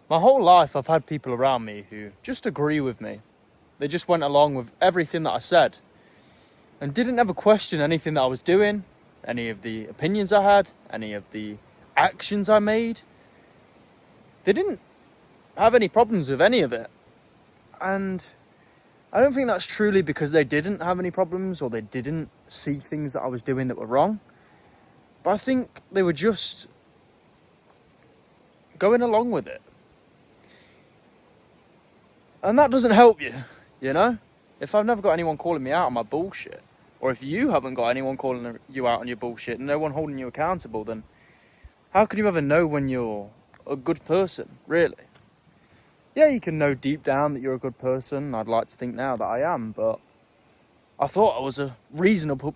My whole life I've had people around me who just agree with me. They just went along with everything that I said and didn't ever question anything that I was doing, any of the opinions I had, any of the actions I made. They didn't have any problems with any of it. And I don't think that's truly because they didn't have any problems or they didn't see things that I was doing that were wrong. But I think they were just going along with it. And that doesn't help you, you know? If I've never got anyone calling me out on my bullshit, or if you haven't got anyone calling you out on your bullshit and no one holding you accountable, then how can you ever know when you're a good person, really? Yeah, you can know deep down that you're a good person. I'd like to think now that I am, but I thought I was a reasonable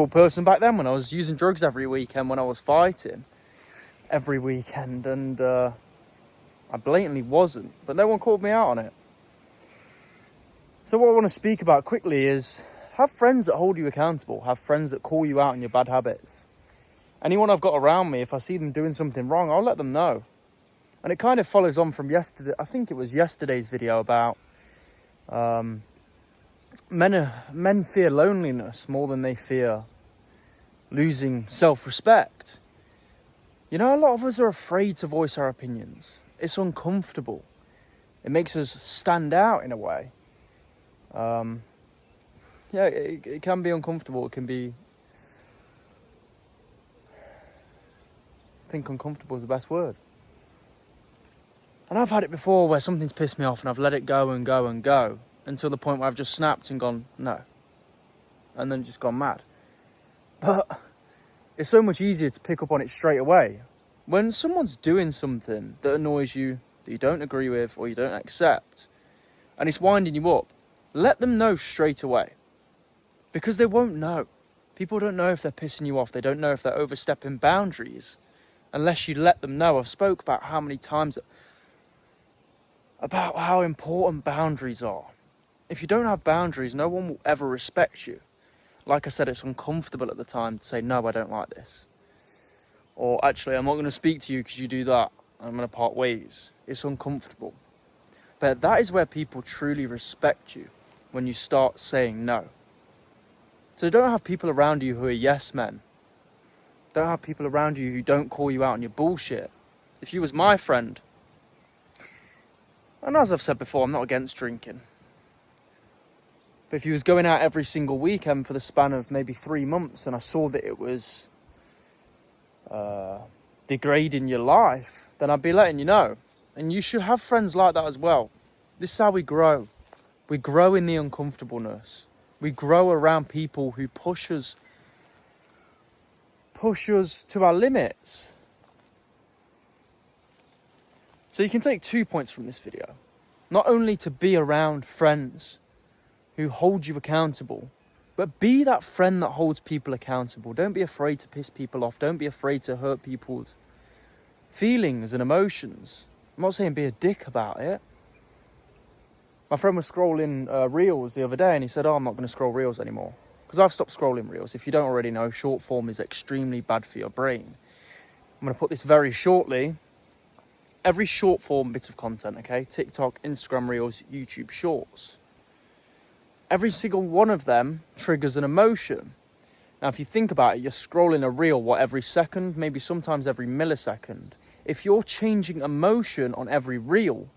person back then when I was using drugs every weekend, when I was fighting every weekend, and I blatantly wasn't, but no one called me out on it. So what I want to speak about quickly is have friends that hold you accountable, have friends that call you out on your bad habits. Anyone I've got around me, if I see them doing something wrong, I'll let them know. And it kind of follows on from yesterday. I think it was yesterday's video about men fear loneliness more than they fear losing self-respect. You know, a lot of us are afraid to voice our opinions. It's uncomfortable. It makes us stand out in a way. Yeah, it can be uncomfortable. It can be... I think uncomfortable is the best word. And I've had it before where something's pissed me off and I've let it go and go and go until the point where I've just snapped and gone, no. And then just gone mad. But it's so much easier to pick up on it straight away. When someone's doing something that annoys you, that you don't agree with or you don't accept, and it's winding you up, let them know straight away. Because they won't know. People don't know if they're pissing you off. They don't know if they're overstepping boundaries unless you let them know. I've spoke about how many times about how important boundaries are. If you don't have boundaries, no one will ever respect you. Like I said, it's uncomfortable at the time to say, no, I don't like this. Or actually, I'm not going to speak to you because you do that. I'm going to part ways. It's uncomfortable. But that is where people truly respect you, when you start saying no. So don't have people around you who are yes men. Don't have people around you who don't call you out on your bullshit. If you was my friend, and as I've said before, I'm not against drinking. But if you was going out every single weekend for the span of maybe 3 months and I saw that it was degrading your life, then I'd be letting you know. And you should have friends like that as well. This is how we grow. We grow in the uncomfortableness. We grow around people who push us to our limits. So you can take 2 points from this video. Not only to be around friends who hold you accountable, but be that friend that holds people accountable. Don't be afraid to piss people off. Don't be afraid to hurt people's feelings and emotions. I'm not saying be a dick about it. My friend was scrolling Reels the other day and he said, I'm not going to scroll Reels anymore. Because I've stopped scrolling Reels. If you don't already know, short form is extremely bad for your brain. I'm going to put this very shortly. Every short form bit of content, okay? TikTok, Instagram Reels, YouTube Shorts. Every single one of them triggers an emotion. Now, if you think about it, you're scrolling a reel, every second? Maybe sometimes every millisecond. If you're changing emotion on every reel,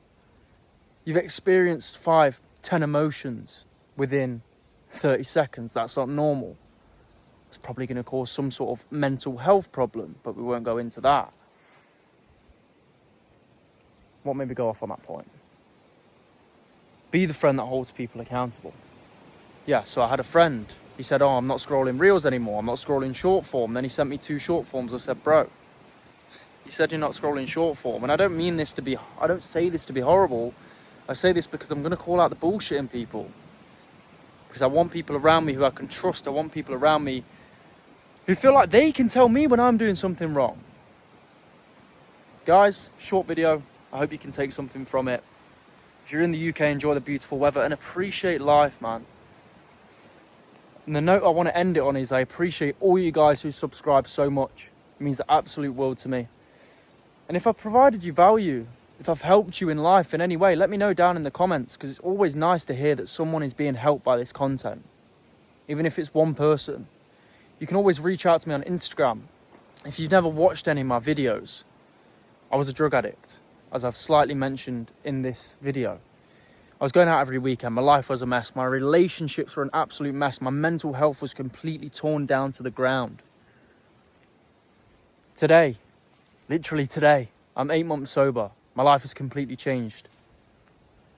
you've experienced 5, 10 emotions within 30 seconds. That's not normal. It's probably going to cause some sort of mental health problem, but we won't go into that. What made me go off on that point? Be the friend that holds people accountable. Yeah, so I had a friend. He said, I'm not scrolling Reels anymore. I'm not scrolling short form. Then he sent me 2 short forms. I said, bro, he said you're not scrolling short form. And I don't say this to be horrible. I say this because I'm going to call out the bullshit in people. Because I want people around me who I can trust. I want people around me who feel like they can tell me when I'm doing something wrong. Guys, short video. I hope you can take something from it. If you're in the UK, enjoy the beautiful weather and appreciate life, man. And the note I want to end it on is I appreciate all you guys who subscribe so much. It means the absolute world to me. And if I provided you value, If I've helped you in life in any way, let me know down in the comments, because it's always nice to hear that someone is being helped by this content. Even if it's one person. You can always reach out to me on Instagram. If you've never watched any of my videos, I was a drug addict, as I've slightly mentioned in this video. I was going out every weekend. My life was a mess. My relationships were an absolute mess. My mental health was completely torn down to the ground. Today, literally today, I'm 8 months sober. My life has completely changed.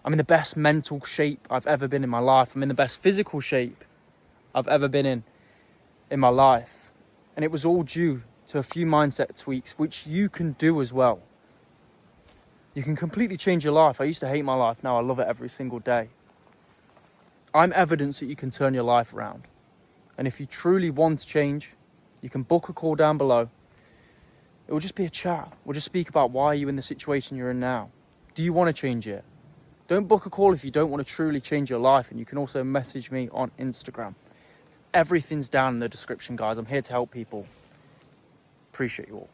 I'm in the best mental shape I've ever been in my life. I'm in the best physical shape I've ever been in my life. And it was all due to a few mindset tweaks, which you can do as well. You can completely change your life. I used to hate my life. Now I love it every single day. I'm evidence that you can turn your life around. And if you truly want to change, you can book a call down below. It will just be a chat. We'll just speak about why you're in the situation you're in now. Do you want to change it? Don't book a call if you don't want to truly change your life. And you can also message me on Instagram. Everything's down in the description, guys. I'm here to help people. Appreciate you all.